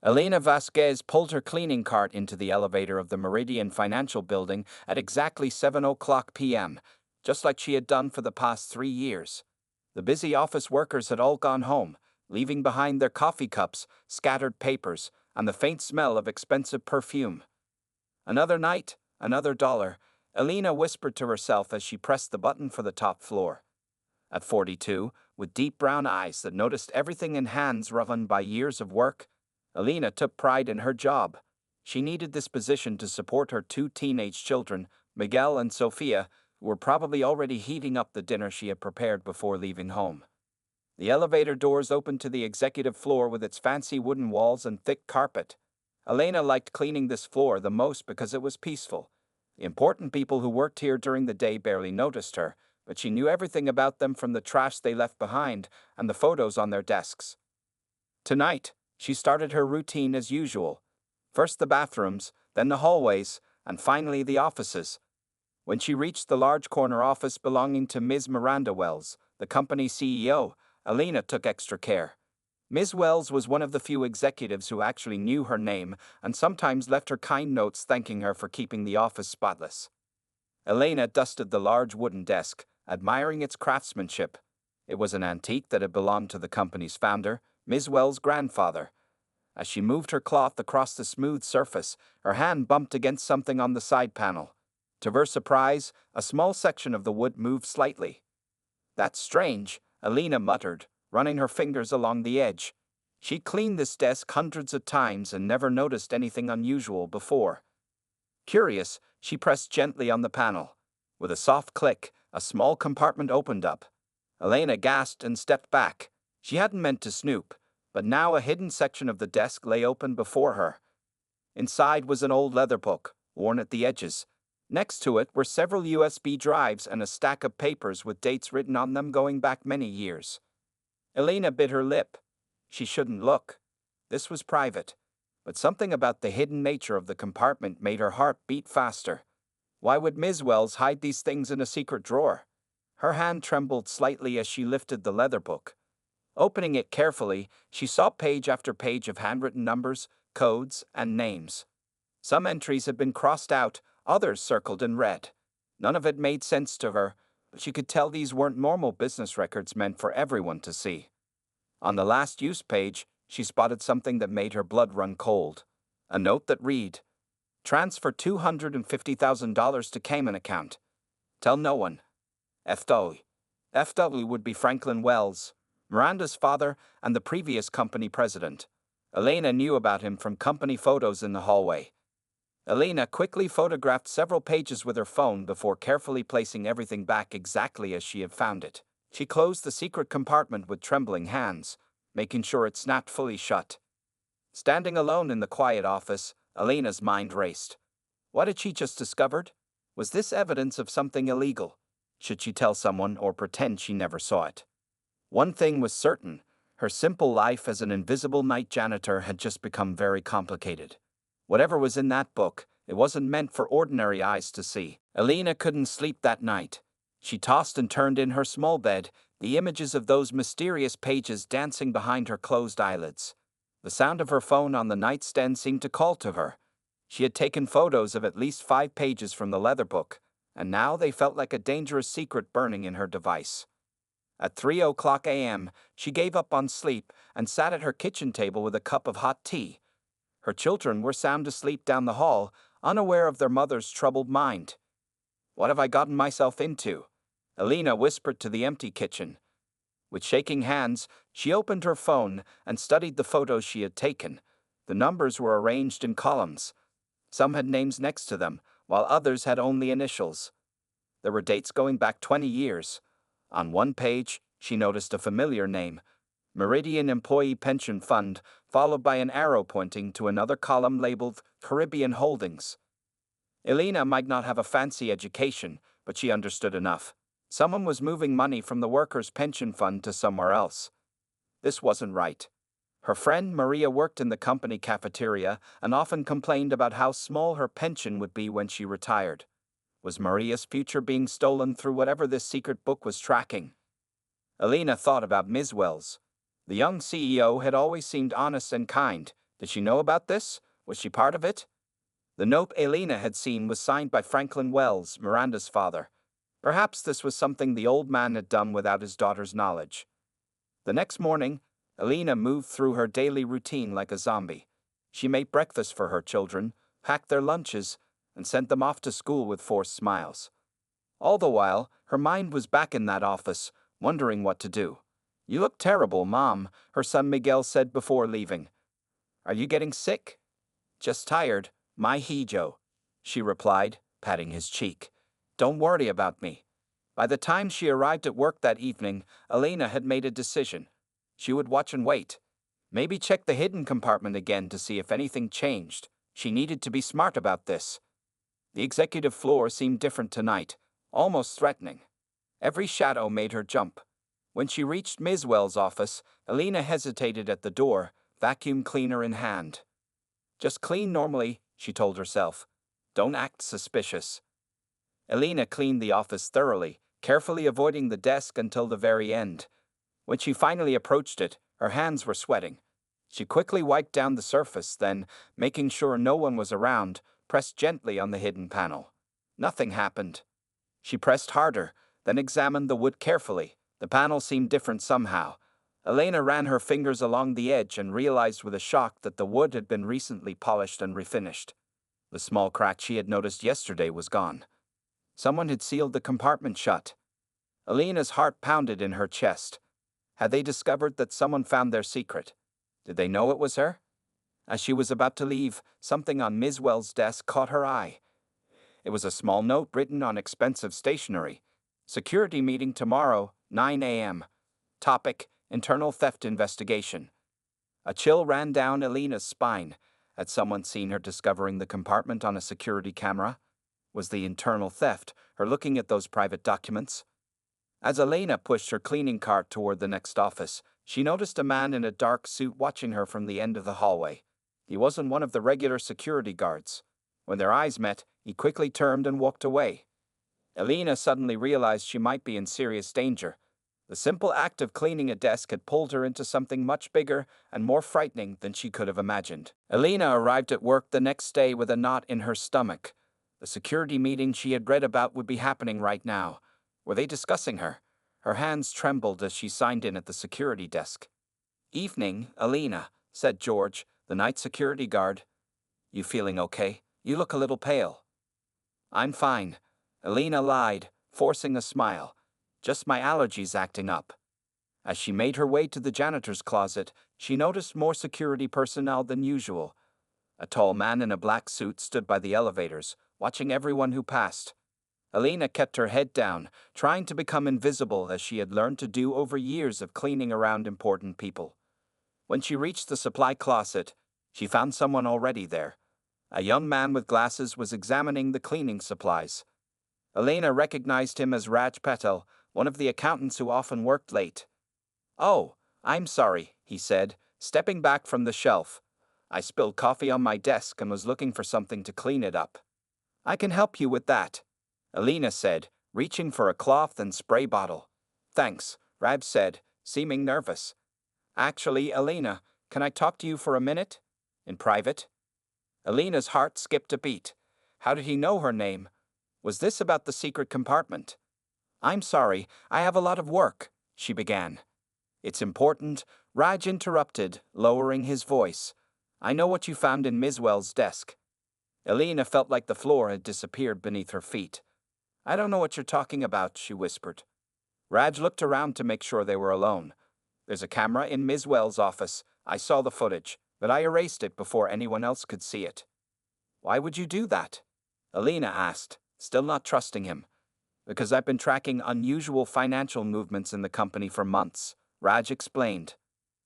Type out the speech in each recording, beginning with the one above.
Elena Vasquez pulled her cleaning cart into the elevator of the Meridian Financial Building at exactly 7 o'clock p.m., just like she had done for the past 3 years. The busy office workers had all gone home, leaving behind their coffee cups, scattered papers, and the faint smell of expensive perfume. Another night, another dollar, Elena whispered to herself as she pressed the button for the top floor. At 42, with deep brown eyes that noticed everything in hands roughened by years of work, Elena took pride in her job. She needed this position to support her two teenage children, Miguel and Sofia, who were probably already heating up the dinner she had prepared before leaving home. The elevator doors opened to the executive floor with its fancy wooden walls and thick carpet. Elena liked cleaning this floor the most because it was peaceful. The important people who worked here during the day barely noticed her, but she knew everything about them from the trash they left behind and the photos on their desks. Tonight, she started her routine as usual. First the bathrooms, then the hallways, and finally the offices. When she reached the large corner office belonging to Ms. Miranda Wells, the company CEO, Elena took extra care. Ms. Wells was one of the few executives who actually knew her name and sometimes left her kind notes thanking her for keeping the office spotless. Elena dusted the large wooden desk, admiring its craftsmanship. It was an antique that had belonged to the company's founder, Ms. Wells' grandfather. As she moved her cloth across the smooth surface, her hand bumped against something on the side panel. To her surprise, a small section of the wood moved slightly. "That's strange," Elena muttered, running her fingers along the edge. She'd cleaned this desk hundreds of times and never noticed anything unusual before. Curious, she pressed gently on the panel. With a soft click, a small compartment opened up. Elena gasped and stepped back. She hadn't meant to snoop, but now a hidden section of the desk lay open before her. Inside was an old leather book, worn at the edges. Next to it were several USB drives and a stack of papers with dates written on them going back many years. Elena bit her lip. She shouldn't look. This was private. But something about the hidden nature of the compartment made her heart beat faster. Why would Ms. Wells hide these things in a secret drawer? Her hand trembled slightly as she lifted the leather book. Opening it carefully, she saw page after page of handwritten numbers, codes, and names. Some entries had been crossed out, others circled in red. None of it made sense to her, but she could tell these weren't normal business records meant for everyone to see. On the last use page, she spotted something that made her blood run cold. A note that read, "Transfer $250,000 to Cayman account. Tell no one. FW." FW would be Franklin Wells, Miranda's father and the previous company president. Elena knew about him from company photos in the hallway. Elena quickly photographed several pages with her phone before carefully placing everything back exactly as she had found it. She closed the secret compartment with trembling hands, making sure it snapped fully shut. Standing alone in the quiet office, Elena's mind raced. What had she just discovered? Was this evidence of something illegal? Should she tell someone or pretend she never saw it? One thing was certain: her simple life as an invisible night janitor had just become very complicated. Whatever was in that book, it wasn't meant for ordinary eyes to see. Elena couldn't sleep that night. She tossed and turned in her small bed, the images of those mysterious pages dancing behind her closed eyelids. The sound of her phone on the nightstand seemed to call to her. She had taken photos of at least 5 pages from the leather book, and now they felt like a dangerous secret burning in her device. At 3 a.m., she gave up on sleep and sat at her kitchen table with a cup of hot tea. Her children were sound asleep down the hall, unaware of their mother's troubled mind. "What have I gotten myself into?" Elena whispered to the empty kitchen. With shaking hands, she opened her phone and studied the photos she had taken. The numbers were arranged in columns. Some had names next to them, while others had only initials. There were dates going back 20 years. On one page, she noticed a familiar name, Meridian Employee Pension Fund, followed by an arrow pointing to another column labeled Caribbean Holdings. Elena might not have a fancy education, but she understood enough. Someone was moving money from the workers' pension fund to somewhere else. This wasn't right. Her friend Maria worked in the company cafeteria and often complained about how small her pension would be when she retired. Was Maria's future being stolen through whatever this secret book was tracking? Elena thought about Ms. Wells. The young CEO had always seemed honest and kind, Did she know about this? Was she part of it? The note Elena had seen was signed by Franklin Wells, Miranda's father. Perhaps this was something the old man had done without his daughter's knowledge. The next morning, Elena moved through her daily routine like a zombie. She made breakfast for her children, packed their lunches, and sent them off to school with forced smiles. All the while, her mind was back in that office, wondering what to do. "You look terrible, Mom," her son Miguel said before leaving. "Are you getting sick?" "Just tired, my hijo," she replied, patting his cheek. "Don't worry about me." By the time she arrived at work that evening, Elena had made a decision. She would watch and wait. Maybe check the hidden compartment again to see if anything changed. She needed to be smart about this. The executive floor seemed different tonight, almost threatening. Every shadow made her jump. When she reached Ms. Wells' office, Elena hesitated at the door, vacuum cleaner in hand. "Just clean normally," she told herself. "Don't act suspicious." Elena cleaned the office thoroughly, carefully avoiding the desk until the very end. When she finally approached it, her hands were sweating. She quickly wiped down the surface, then, making sure no one was around, pressed gently on the hidden panel. Nothing happened. She pressed harder, then examined the wood carefully. The panel seemed different somehow. Elena ran her fingers along the edge and realized with a shock that the wood had been recently polished and refinished. The small crack she had noticed yesterday was gone. Someone had sealed the compartment shut. Elena's heart pounded in her chest. Had they discovered that someone found their secret? Did they know it was her? As she was about to leave, something on Ms. Wells' desk caught her eye. It was a small note written on expensive stationery. "Security meeting tomorrow, 9 a.m. Topic: Internal theft investigation." A chill ran down Elena's spine. Had someone seen her discovering the compartment on a security camera? Was the internal theft her looking at those private documents? As Elena pushed her cleaning cart toward the next office, she noticed a man in a dark suit watching her from the end of the hallway. He wasn't one of the regular security guards. When their eyes met, he quickly turned and walked away. Elena suddenly realized she might be in serious danger. The simple act of cleaning a desk had pulled her into something much bigger and more frightening than she could have imagined. Elena arrived at work the next day with a knot in her stomach. The security meeting she had read about would be happening right now. Were they discussing her? Her hands trembled as she signed in at the security desk. "Evening, Elena," said George, the night security guard. "You feeling okay? You look a little pale." "I'm fine," Elena lied, forcing a smile. "Just my allergies acting up." As she made her way to the janitor's closet, she noticed more security personnel than usual. A tall man in a black suit stood by the elevators, watching everyone who passed. Elena kept her head down, trying to become invisible as she had learned to do over years of cleaning around important people. When she reached the supply closet, she found someone already there. A young man with glasses was examining the cleaning supplies. Elena recognized him as Raj Patel, one of the accountants who often worked late. "Oh, I'm sorry," he said, stepping back from the shelf. "I spilled coffee on my desk and was looking for something to clean it up." "I can help you with that," Elena said, reaching for a cloth and spray bottle. "Thanks," Raj said, seeming nervous. "Actually, Elena, can I talk to you for a minute? In private?" Elena's heart skipped a beat. How did he know her name? Was this about the secret compartment? "I'm sorry, I have a lot of work," she began. "It's important," Raj interrupted, lowering his voice. "I know what you found in Ms. Wells' desk." Elena felt like the floor had disappeared beneath her feet. "I don't know what you're talking about," she whispered. Raj looked around to make sure they were alone. "There's a camera in Ms. Wells' office. I saw the footage, but I erased it before anyone else could see it." "Why would you do that?" Elena asked, still not trusting him. "Because I've been tracking unusual financial movements in the company for months," Raj explained.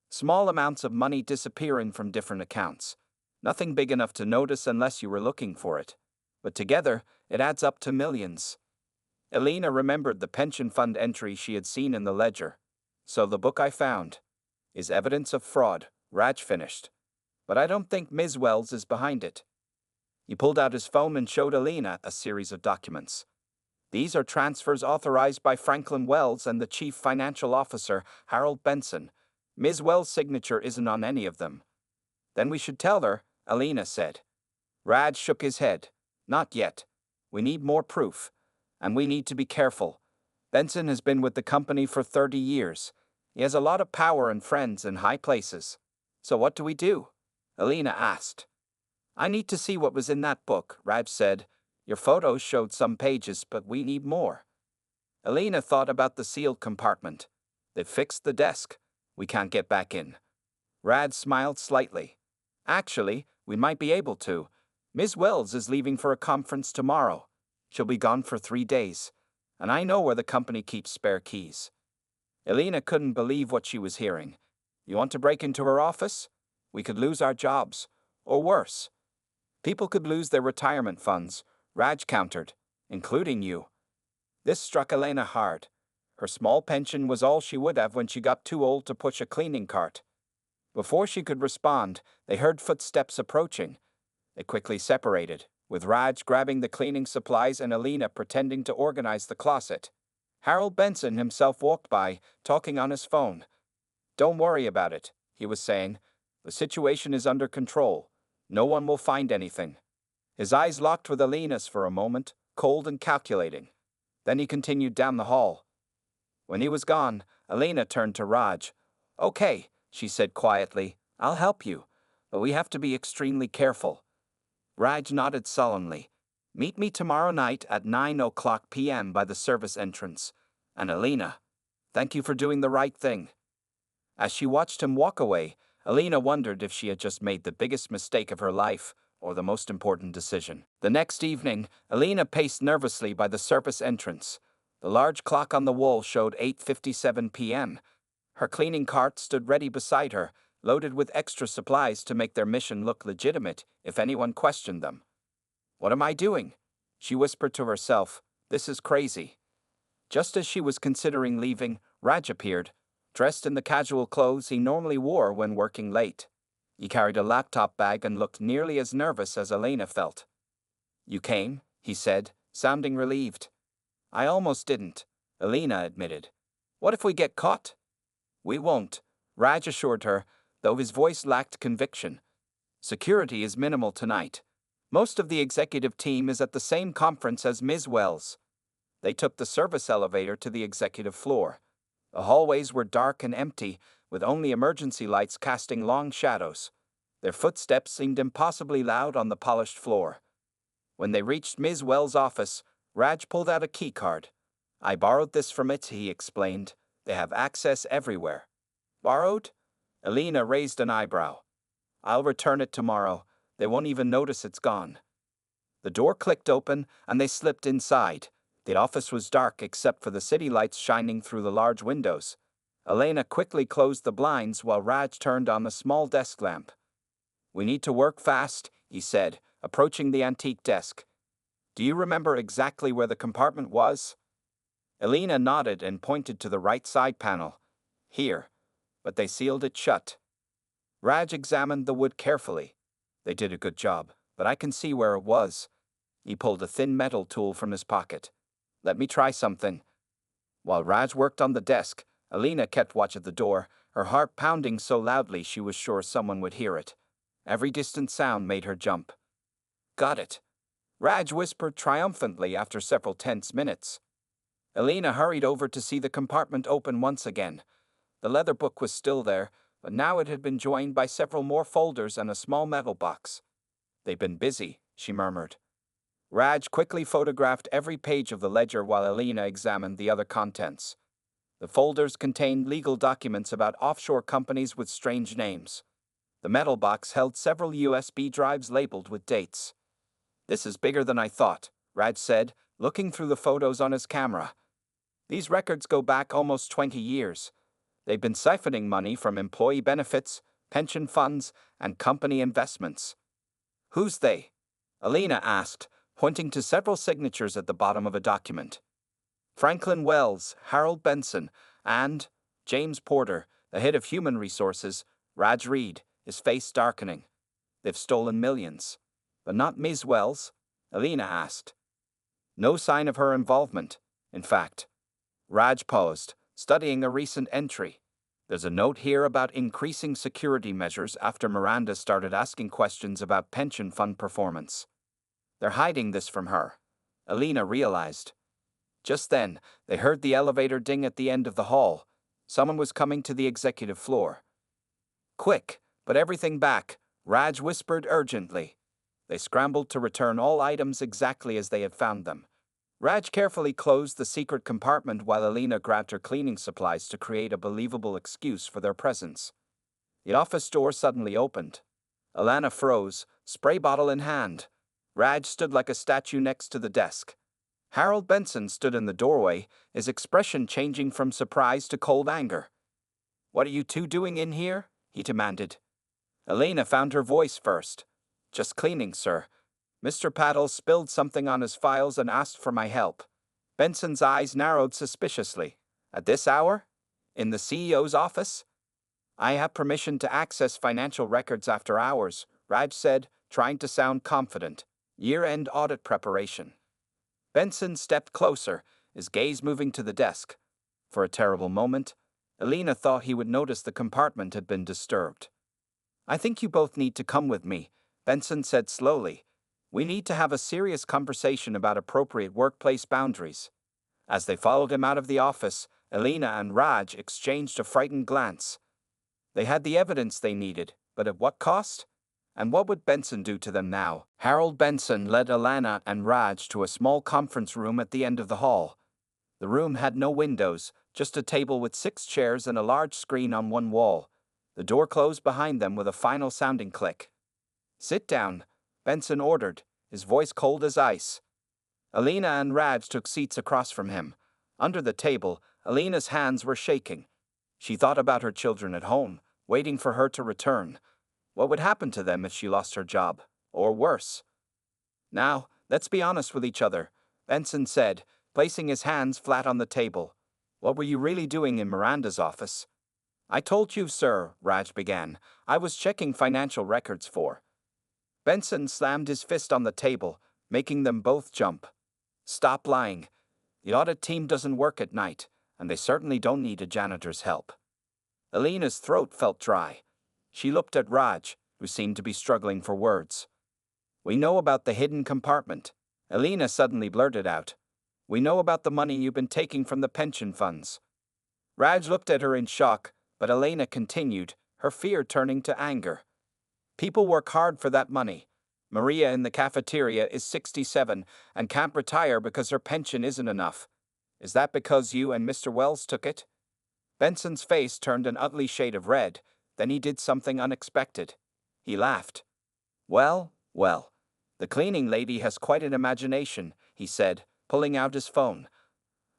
"Small amounts of money disappearing from different accounts. Nothing big enough to notice unless you were looking for it. But together, it adds up to millions." Elena remembered the pension fund entry she had seen in the ledger. "So the book I found is evidence of fraud," Raj finished. "But I don't think Ms. Wells is behind it." He pulled out his phone and showed Elena a series of documents. "These are transfers authorized by Franklin Wells and the chief financial officer, Harold Benson. Ms. Wells' signature isn't on any of them." Then we should tell her, Alina said. Raj shook his head. Not yet. We need more proof. And we need to be careful. Benson has been with the company for 30 years. He has a lot of power and friends in high places. So what do we do? Alina asked. I need to see what was in that book, Raj said. Your photos showed some pages, but we need more. Alina thought about the sealed compartment. They've fixed the desk. We can't get back in. Raj smiled slightly. Actually, we might be able to. Ms. Wells is leaving for a conference tomorrow. She'll be gone for 3 days. And I know where the company keeps spare keys. Alina couldn't believe what she was hearing. You want to break into her office? We could lose our jobs. Or worse. People could lose their retirement funds, Raj countered, including you. This struck Alina hard. Her small pension was all she would have when she got too old to push a cleaning cart. Before she could respond, they heard footsteps approaching. They quickly separated, with Raj grabbing the cleaning supplies and Alina pretending to organize the closet. Harold Benson himself walked by, talking on his phone. Don't worry about it, he was saying. The situation is under control. No one will find anything. His eyes locked with Alina's for a moment, cold and calculating. Then he continued down the hall. When he was gone, Alina turned to Raj. Okay, she said quietly, I'll help you, but we have to be extremely careful. Raj nodded sullenly. Meet me tomorrow night at 9:00 p.m. by the service entrance. And Alina, thank you for doing the right thing. As she watched him walk away, Alina wondered if she had just made the biggest mistake of her life, or the most important decision. The next evening, Alina paced nervously by the service entrance. The large clock on the wall showed 8:57 p.m. Her cleaning cart stood ready beside her, loaded with extra supplies to make their mission look legitimate if anyone questioned them. What am I doing? She whispered to herself. This is crazy. Just as she was considering leaving, Raj appeared, dressed in the casual clothes he normally wore when working late. He carried a laptop bag and looked nearly as nervous as Alina felt. You came, he said, sounding relieved. I almost didn't, Alina admitted. What if we get caught? We won't, Raj assured her, though his voice lacked conviction. Security is minimal tonight. Most of the executive team is at the same conference as Ms. Wells. They took the service elevator to the executive floor. The hallways were dark and empty, with only emergency lights casting long shadows. Their footsteps seemed impossibly loud on the polished floor. When they reached Ms. Wells' office, Raj pulled out a keycard. I borrowed this from it, he explained. They have access everywhere. Borrowed? Alina raised an eyebrow. I'll return it tomorrow. They won't even notice it's gone. The door clicked open, and they slipped inside. The office was dark except for the city lights shining through the large windows. Alina quickly closed the blinds while Raj turned on a small desk lamp. We need to work fast, he said, approaching the antique desk. Do you remember exactly where the compartment was? Alina nodded and pointed to the right side panel. Here. But they sealed it shut. Raj examined the wood carefully. They did a good job, but I can see where it was. He pulled a thin metal tool from his pocket. Let me try something. While Raj worked on the desk, Alina kept watch at the door, her heart pounding so loudly she was sure someone would hear it. Every distant sound made her jump. Got it, Raj whispered triumphantly after several tense minutes. Alina hurried over to see the compartment open once again. The leather book was still there, but now it had been joined by several more folders and a small metal box. They've been busy, she murmured. Raj quickly photographed every page of the ledger while Alina examined the other contents. The folders contained legal documents about offshore companies with strange names. The metal box held several USB drives labeled with dates. This is bigger than I thought, Raj said, looking through the photos on his camera. These records go back almost 20 years. They've been siphoning money from employee benefits, pension funds, and company investments. Who's they? Alina asked, pointing to several signatures at the bottom of a document. Franklin Wells, Harold Benson, and James Porter, the head of human resources, Raj Reed, his face darkening. They've stolen millions. But not Ms. Wells? Alina asked. No sign of her involvement, in fact. Raj paused, studying a recent entry. There's a note here about increasing security measures after Miranda started asking questions about pension fund performance. They're hiding this from her, Alina realized. Just then, they heard the elevator ding at the end of the hall. Someone was coming to the executive floor. Quick, put everything back, Raj whispered urgently. They scrambled to return all items exactly as they had found them. Raj carefully closed the secret compartment while Alina grabbed her cleaning supplies to create a believable excuse for their presence. The office door suddenly opened. Alana froze, spray bottle in hand. Raj stood like a statue next to the desk. Harold Benson stood in the doorway, his expression changing from surprise to cold anger. "What are you two doing in here?" he demanded. Alina found her voice first. "Just cleaning, sir. Mr. Paddle spilled something on his files and asked for my help." Benson's eyes narrowed suspiciously. "At this hour? In the CEO's office?" "I have permission to access financial records after hours," Raj said, trying to sound confident. "Year-end audit preparation." Benson stepped closer, his gaze moving to the desk. For a terrible moment, Alina thought he would notice the compartment had been disturbed. "I think you both need to come with me," Benson said slowly. "We need to have a serious conversation about appropriate workplace boundaries." As they followed him out of the office, Alina and Raj exchanged a frightened glance. They had the evidence they needed, but at what cost? And what would Benson do to them now? Harold Benson led Alana and Raj to a small conference room at the end of the hall. The room had no windows, just a table with 6 chairs and a large screen on one wall. The door closed behind them with a final sounding click. "Sit down," Benson ordered, his voice cold as ice. Alina and Raj took seats across from him. Under the table, Alina's hands were shaking. She thought about her children at home, waiting for her to return. What would happen to them if she lost her job? Or worse? "Now, let's be honest with each other," Benson said, placing his hands flat on the table. "What were you really doing in Miranda's office?" "I told you, sir," Raj began. "I was checking financial records for." Benson slammed his fist on the table, making them both jump. "Stop lying. The audit team doesn't work at night, and they certainly don't need a janitor's help." Alina's throat felt dry. She looked at Raj, who seemed to be struggling for words. "We know about the hidden compartment," Alina suddenly blurted out. "We know about the money you've been taking from the pension funds." Raj looked at her in shock, but Alina continued, her fear turning to anger. "People work hard for that money. Maria in the cafeteria is 67 and can't retire because her pension isn't enough. Is that because you and Mr. Wells took it?" Benson's face turned an ugly shade of red. Then he did something unexpected. He laughed. Well, the cleaning lady has quite an imagination," he said, pulling out his phone.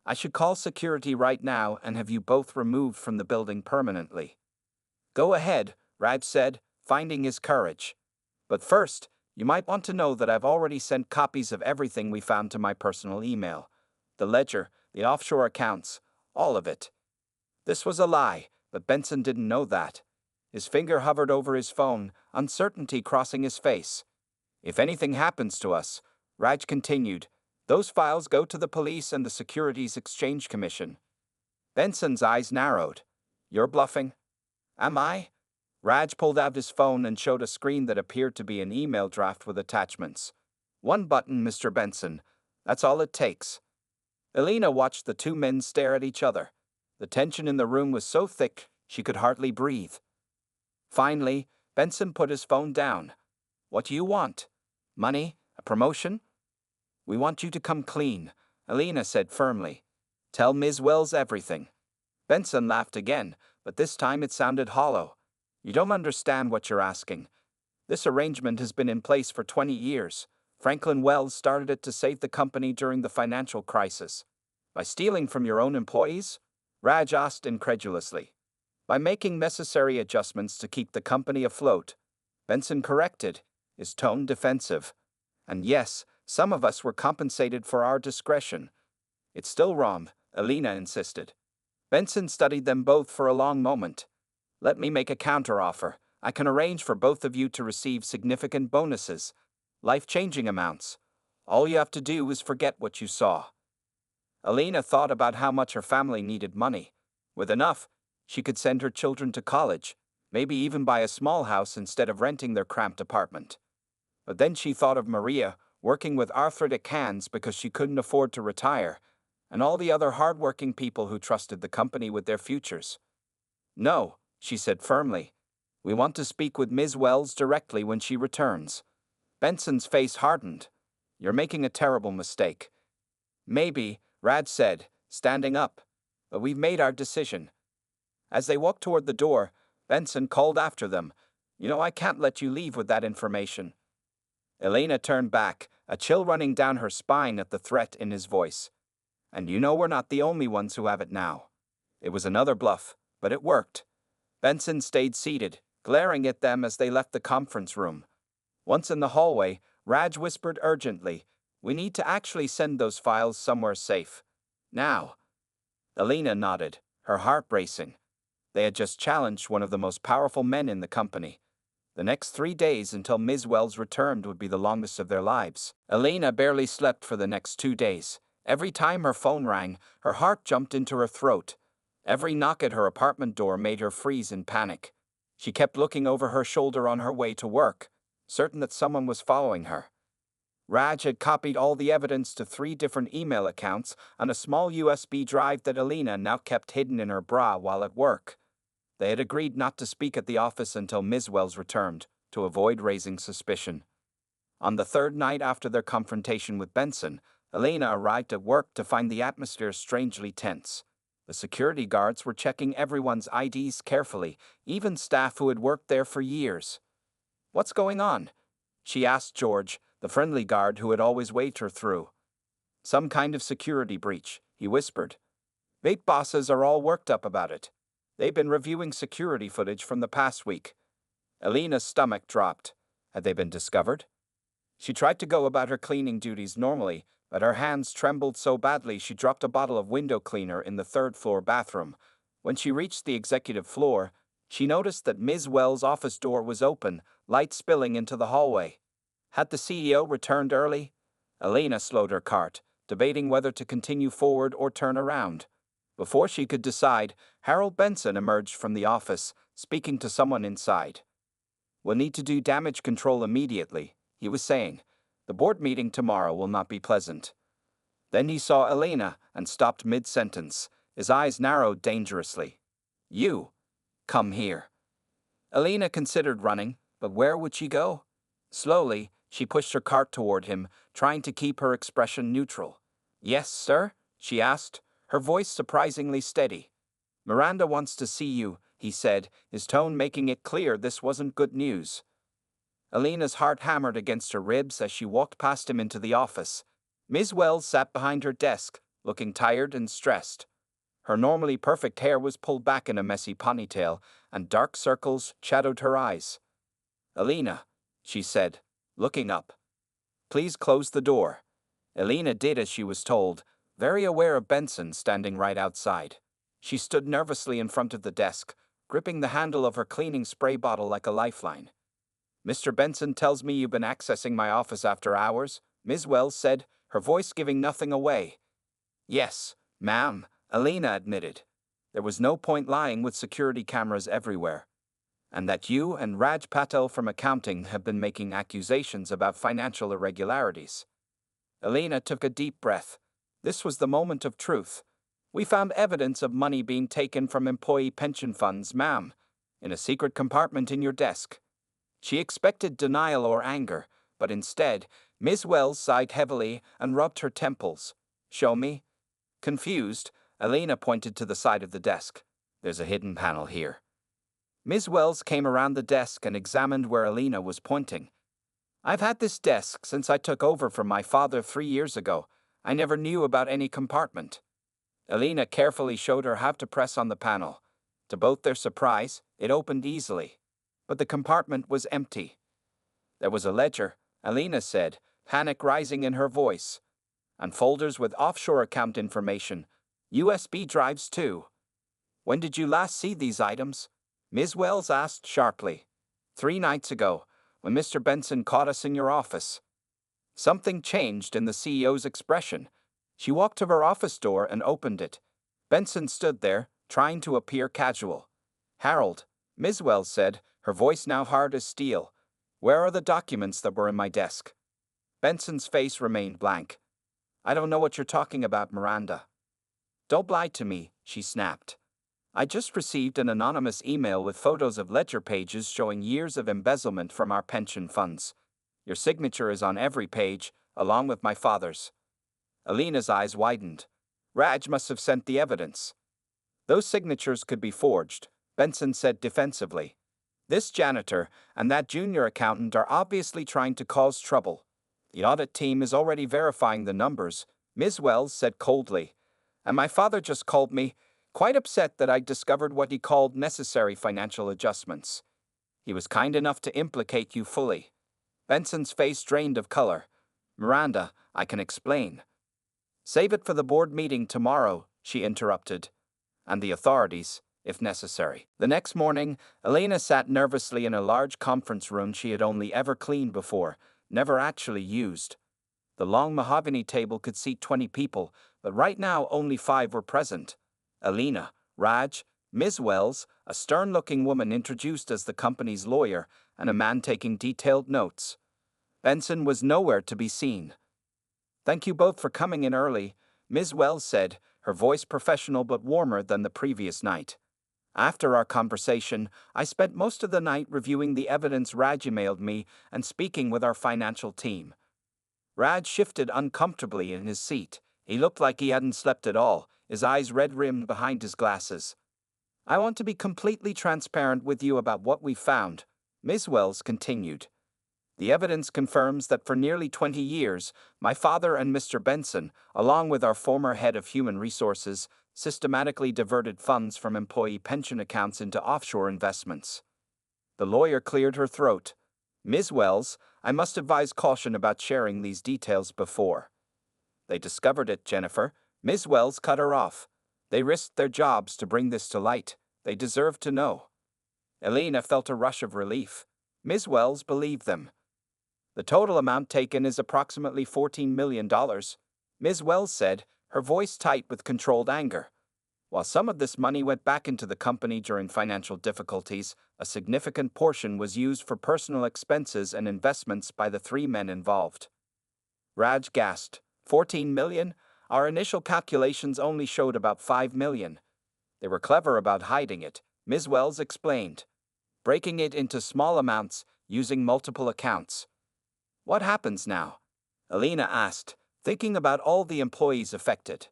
"I should call security right now and have you both removed from the building permanently." "Go ahead," Raj said, finding his courage. "But first, you might want to know that I've already sent copies of everything we found to my personal email. The ledger, the offshore accounts, all of it." This was a lie, but Benson didn't know that. His finger hovered over his phone, uncertainty crossing his face. "If anything happens to us," Raj continued, "those files go to the police and the Securities Exchange Commission." Benson's eyes narrowed. "You're bluffing?" "Am I?" Raj pulled out his phone and showed a screen that appeared to be an email draft with attachments. "One button, Mr. Benson. That's all it takes." Alina watched the two men stare at each other. The tension in the room was so thick she could hardly breathe. Finally, Benson put his phone down. "What do you want? Money? A promotion?" "We want you to come clean," Alina said firmly. "Tell Ms. Wells everything." Benson laughed again, but this time it sounded hollow. "You don't understand what you're asking. This arrangement has been in place for 20 years. Franklin Wells started it to save the company during the financial crisis." "By stealing from your own employees?" Raj asked incredulously. "By making necessary adjustments to keep the company afloat," Benson corrected, his tone defensive. "And yes, some of us were compensated for our discretion." "It's still wrong," Alina insisted. Benson studied them both for a long moment. "Let me make a counteroffer. I can arrange for both of you to receive significant bonuses, life-changing amounts. All you have to do is forget what you saw." Alina thought about how much her family needed money. With enough, She could send her children to college, maybe even buy a small house instead of renting their cramped apartment. But then she thought of Maria, working with arthritic hands because she couldn't afford to retire, and all the other hard-working people who trusted the company with their futures. "No," she said firmly. "We want to speak with Ms. Wells directly when she returns." Benson's face hardened. "You're making a terrible mistake." "Maybe," Raj said, standing up. "But we've made our decision." As they walked toward the door, Benson called after them, "You know, I can't let you leave with that information." Elena turned back, a chill running down her spine at the threat in his voice. "And you know we're not the only ones who have it now." It was another bluff, but it worked. Benson stayed seated, glaring at them as they left the conference room. Once in the hallway, Raj whispered urgently, "We need to actually send those files somewhere safe. Now." Elena nodded, her heart racing. They had just challenged one of the most powerful men in the company. The next 3 days until Ms. Wells returned would be the longest of their lives. Elena barely slept for the next 2 days. Every time her phone rang, her heart jumped into her throat. Every knock at her apartment door made her freeze in panic. She kept looking over her shoulder on her way to work, certain that someone was following her. Raj had copied all the evidence to 3 different email accounts on a small USB drive that Elena now kept hidden in her bra while at work. They had agreed not to speak at the office until Ms. Wells returned, to avoid raising suspicion. On the 3rd night after their confrontation with Benson, Elena arrived at work to find the atmosphere strangely tense. The security guards were checking everyone's IDs carefully, even staff who had worked there for years. "What's going on?" she asked George, the friendly guard who had always waved her through. "Some kind of security breach," he whispered. "Vape bosses are all worked up about it. They've been reviewing security footage from the past week." Elena's stomach dropped. Had they been discovered? She tried to go about her cleaning duties normally, but her hands trembled so badly she dropped a bottle of window cleaner in the 3rd-floor bathroom. When she reached the executive floor, she noticed that Ms. Wells' office door was open, light spilling into the hallway. Had the CEO returned early? Elena slowed her cart, debating whether to continue forward or turn around. Before she could decide, Harold Benson emerged from the office, speaking to someone inside. "We'll need to do damage control immediately," he was saying. "The board meeting tomorrow will not be pleasant." Then he saw Elena and stopped mid-sentence, his eyes narrowed dangerously. "You, come here." Elena considered running, but where would she go? Slowly, she pushed her cart toward him, trying to keep her expression neutral. "Yes, sir?" she asked, her voice surprisingly steady. "Miranda wants to see you," he said, his tone making it clear this wasn't good news. Elena's heart hammered against her ribs as she walked past him into the office. Ms. Wells sat behind her desk, looking tired and stressed. Her normally perfect hair was pulled back in a messy ponytail, and dark circles shadowed her eyes. "Elena," she said, looking up. "Please close the door." Elena did as she was told, very aware of Benson standing right outside. She stood nervously in front of the desk, gripping the handle of her cleaning spray bottle like a lifeline. "Mr. Benson tells me you've been accessing my office after hours," Ms. Wells said, her voice giving nothing away. "Yes, ma'am," Elena admitted. There was no point lying with security cameras everywhere. "And that you and Raj Patel from accounting have been making accusations about financial irregularities." Elena took a deep breath. This was the moment of truth. "We found evidence of money being taken from employee pension funds, ma'am, in a secret compartment in your desk." She expected denial or anger, but instead, Ms. Wells sighed heavily and rubbed her temples. "Show me." Confused, Elena pointed to the side of the desk. "There's a hidden panel here." Ms. Wells came around the desk and examined where Elena was pointing. "I've had this desk since I took over from my father 3 years ago. I never knew about any compartment." Elena carefully showed her how to press on the panel. To both their surprise, it opened easily. But the compartment was empty. There was a ledger, Elena said, panic rising in her voice. And folders with offshore account information. USB drives too. "When did you last see these items?" Ms. Wells asked sharply. 3 nights ago, when Mr. Benson caught us in your office." Something changed in the CEO's expression. She walked to her office door and opened it. Benson stood there, trying to appear casual. "Harold," Ms. Wells said, her voice now hard as steel. "Where are the documents that were in my desk?" Benson's face remained blank. "I don't know what you're talking about, Miranda." "Don't lie to me," she snapped. "I just received an anonymous email with photos of ledger pages showing years of embezzlement from our pension funds. Your signature is on every page, along with my father's." Alina's eyes widened. "Raj must have sent the evidence." "Those signatures could be forged," Benson said defensively. "This janitor and that junior accountant are obviously trying to cause trouble. The audit team is already verifying the numbers," Ms. Wells said coldly. "And my father just called me, quite upset that I discovered what he called necessary financial adjustments. He was kind enough to implicate you fully." Benson's face drained of color. "Miranda, I can explain." "Save it for the board meeting tomorrow," she interrupted. "And the authorities, if necessary." The next morning, Elena sat nervously in a large conference room she had only ever cleaned before, never actually used. The long mahogany table could seat 20 people, but right now only 5 were present. Elena, Raj, Ms. Wells, a stern-looking woman introduced as the company's lawyer, and a man taking detailed notes. Benson was nowhere to be seen. "Thank you both for coming in early," Ms. Wells said, her voice professional but warmer than the previous night. "After our conversation, I spent most of the night reviewing the evidence Raj emailed me and speaking with our financial team." Raj shifted uncomfortably in his seat. He looked like he hadn't slept at all, his eyes red-rimmed behind his glasses. "I want to be completely transparent with you about what we found," Ms. Wells continued. "The evidence confirms that for nearly 20 years, my father and Mr. Benson, along with our former head of human resources, systematically diverted funds from employee pension accounts into offshore investments." The lawyer cleared her throat. "Ms. Wells, I must advise caution about sharing these details before." "They discovered it, Jennifer," Ms. Wells cut her off. "They risked their jobs to bring this to light. They deserve to know." Elena felt a rush of relief. Ms. Wells believed them. "The total amount taken is approximately $14 million, Ms. Wells said, her voice tight with controlled anger. "While some of this money went back into the company during financial difficulties, a significant portion was used for personal expenses and investments by the 3 men involved." Raj gasped. "14 million? Our initial calculations only showed about 5 million. They were clever about hiding it," Ms. Wells explained. "Breaking it into small amounts, using multiple accounts." "What happens now?" Elena asked, thinking about all the employees affected.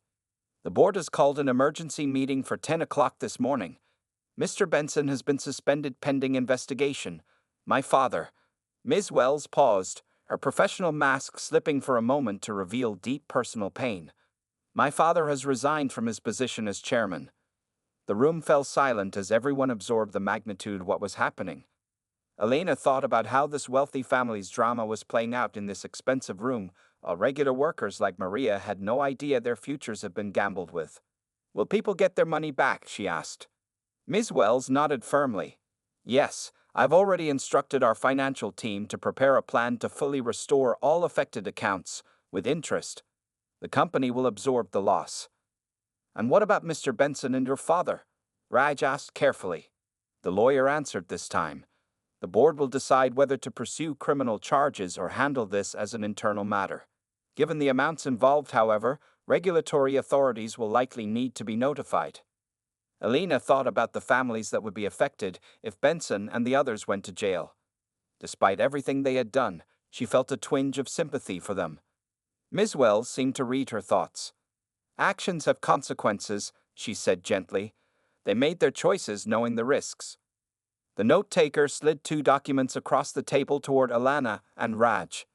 "The board has called an emergency meeting for 10 o'clock this morning. Mr. Benson has been suspended pending investigation. My father—" Ms. Wells paused, her professional mask slipping for a moment to reveal deep personal pain. "My father has resigned from his position as chairman." The room fell silent as everyone absorbed the magnitude of what was happening. Elena thought about how this wealthy family's drama was playing out in this expensive room, while regular workers like Maria had no idea their futures had been gambled with. "Will people get their money back?" she asked. Ms. Wells nodded firmly. "Yes, I've already instructed our financial team to prepare a plan to fully restore all affected accounts, with interest. The company will absorb the loss." "And what about Mr. Benson and your father?" Raj asked carefully. The lawyer answered this time. "The board will decide whether to pursue criminal charges or handle this as an internal matter. Given the amounts involved, however, regulatory authorities will likely need to be notified." Elena thought about the families that would be affected if Benson and the others went to jail. Despite everything they had done, she felt a twinge of sympathy for them. Ms. Wells seemed to read her thoughts. "Actions have consequences," she said gently. "They made their choices knowing the risks." The note-taker slid 2 documents across the table toward Alana and Raj.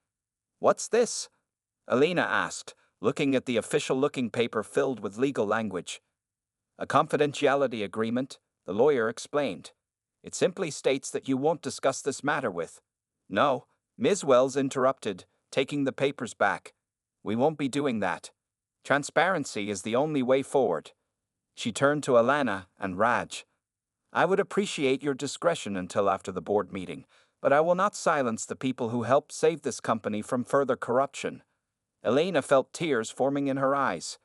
"What's this?" Elena asked, looking at the official-looking paper filled with legal language. "A confidentiality agreement," the lawyer explained. "It simply states that you won't discuss this matter with—" "No," Ms. Wells interrupted, taking the papers back. "We won't be doing that. Transparency is the only way forward." She turned to Alana and Raj. "I would appreciate your discretion until after the board meeting, but I will not silence the people who helped save this company from further corruption." Elena felt tears forming in her eyes.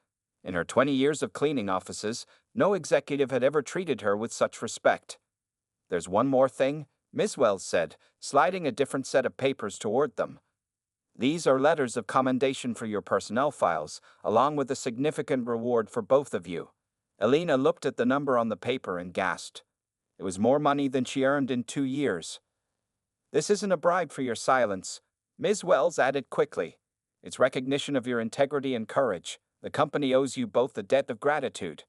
In her 20 years of cleaning offices, No executive had ever treated her with such respect. "There's one more thing," Miss Wells said, sliding a different set of papers toward them. "These are letters of commendation for your personnel files, along with a significant reward for both of you." Elena looked at the number on the paper and gasped. It was more money than she earned in 2 years. "This isn't a bribe for your silence," Ms. Wells added quickly. "It's recognition of your integrity and courage. The company owes you both a debt of gratitude."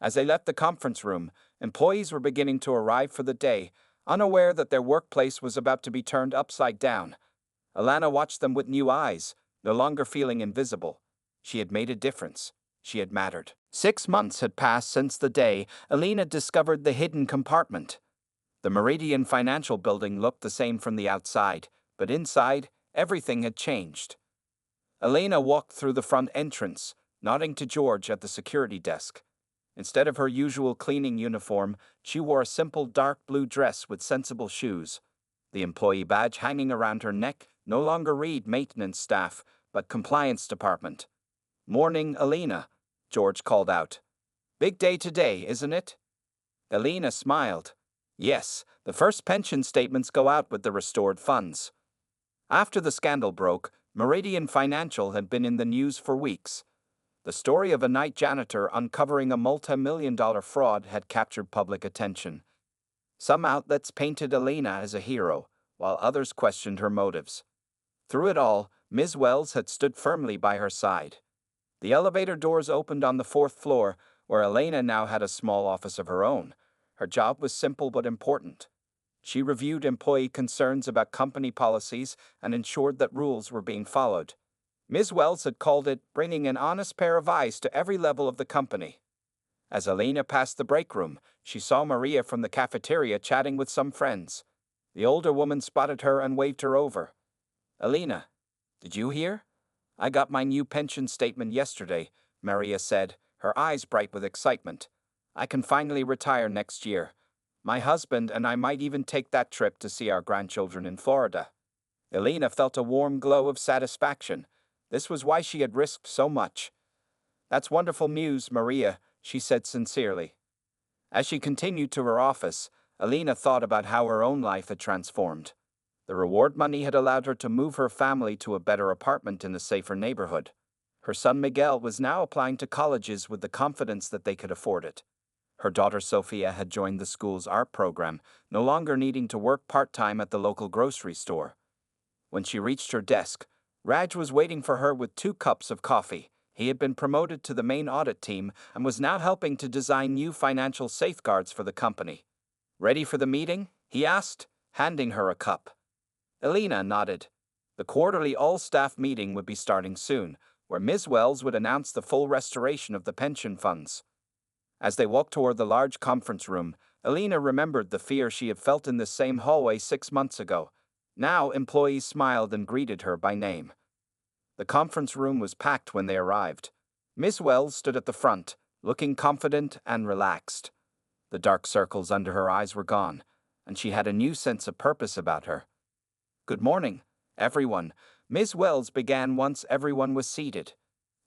As they left the conference room, employees were beginning to arrive for the day, unaware that their workplace was about to be turned upside down. Alana watched them with new eyes, no longer feeling invisible. She had made a difference. She had mattered. 6 months had passed since the day Alina discovered the hidden compartment. The Meridian Financial Building looked the same from the outside, but inside, everything had changed. Elena walked through the front entrance, nodding to George at the security desk. Instead of her usual cleaning uniform, she wore a simple dark blue dress with sensible shoes. The employee badge hanging around her neck no longer read maintenance staff, but compliance department. "Morning, Elena," George called out. "Big day today, isn't it?" Elena smiled. "Yes, the first pension statements go out with the restored funds." After the scandal broke, Meridian Financial had been in the news for weeks. The story of a night janitor uncovering a multi-million-dollar fraud had captured public attention. Some outlets painted Elena as a hero, while others questioned her motives. Through it all, Ms. Wells had stood firmly by her side. The elevator doors opened on the 4th floor, where Elena now had a small office of her own. Her job was simple but important. She reviewed employee concerns about company policies and ensured that rules were being followed. Ms. Wells had called it bringing an honest pair of eyes to every level of the company. As Elena passed the break room, she saw Maria from the cafeteria chatting with some friends. The older woman spotted her and waved her over. "Elena, did you hear? I got my new pension statement yesterday," Maria said, her eyes bright with excitement. "I can finally retire next year. My husband and I might even take that trip to see our grandchildren in Florida." Elena felt a warm glow of satisfaction. This was why she had risked so much. "That's wonderful news, Maria," she said sincerely. As she continued to her office, Elena thought about how her own life had transformed. The reward money had allowed her to move her family to a better apartment in a safer neighborhood. Her son Miguel was now applying to colleges with the confidence that they could afford it. Her daughter Sophia had joined the school's art program, no longer needing to work part-time at the local grocery store. When she reached her desk, Raj was waiting for her with 2 cups of coffee. He had been promoted to the main audit team and was now helping to design new financial safeguards for the company. "Ready for the meeting?" he asked, handing her a cup. Elena nodded. The quarterly all-staff meeting would be starting soon, where Ms. Wells would announce the full restoration of the pension funds. As they walked toward the large conference room, Elena remembered the fear she had felt in this same hallway 6 months ago. Now employees smiled and greeted her by name. The conference room was packed when they arrived. Miss Wells stood at the front, looking confident and relaxed. The dark circles under her eyes were gone, and she had a new sense of purpose about her. "Good morning, everyone," Miss Wells began once everyone was seated.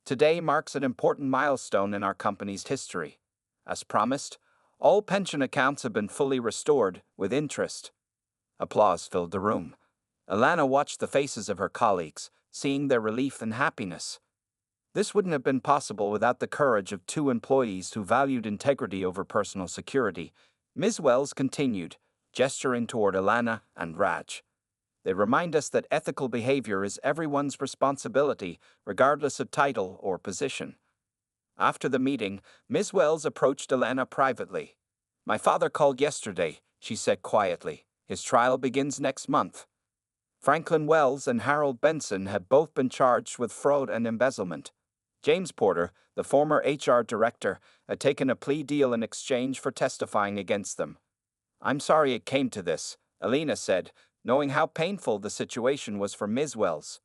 "Today marks an important milestone in our company's history. As promised, all pension accounts have been fully restored, with interest." Applause filled the room. Alana watched the faces of her colleagues, seeing their relief and happiness. This wouldn't have been possible without the courage of 2 employees who valued integrity over personal security. Ms. Wells continued, gesturing toward Alana and Raj. "They remind us that ethical behavior is everyone's responsibility, regardless of title or position." After the meeting, Ms. Wells approached Alana privately. "My father called yesterday," she said quietly. "His trial begins next month." Franklin Wells and Harold Benson had both been charged with fraud and embezzlement. James Porter, the former HR director, had taken a plea deal in exchange for testifying against them. "I'm sorry it came to this," Elena said, knowing how painful the situation was for Ms. Wells.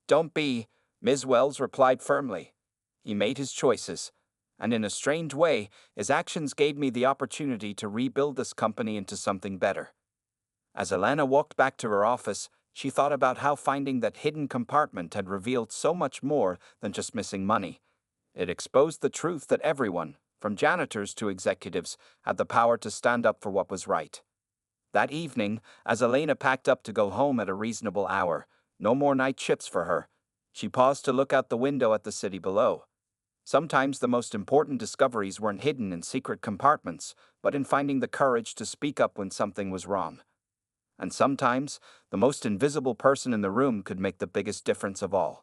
"Don't be," Ms. Wells replied firmly. "He made his choices, and in a strange way, his actions gave me the opportunity to rebuild this company into something better." As Alana walked back to her office, she thought about how finding that hidden compartment had revealed so much more than just missing money. It exposed the truth that everyone, from janitors to executives, had the power to stand up for what was right. That evening, as Elena packed up to go home at a reasonable hour, no more night shifts for her, she paused to look out the window at the city below. Sometimes the most important discoveries weren't hidden in secret compartments, but in finding the courage to speak up when something was wrong. And sometimes, the most invisible person in the room could make the biggest difference of all.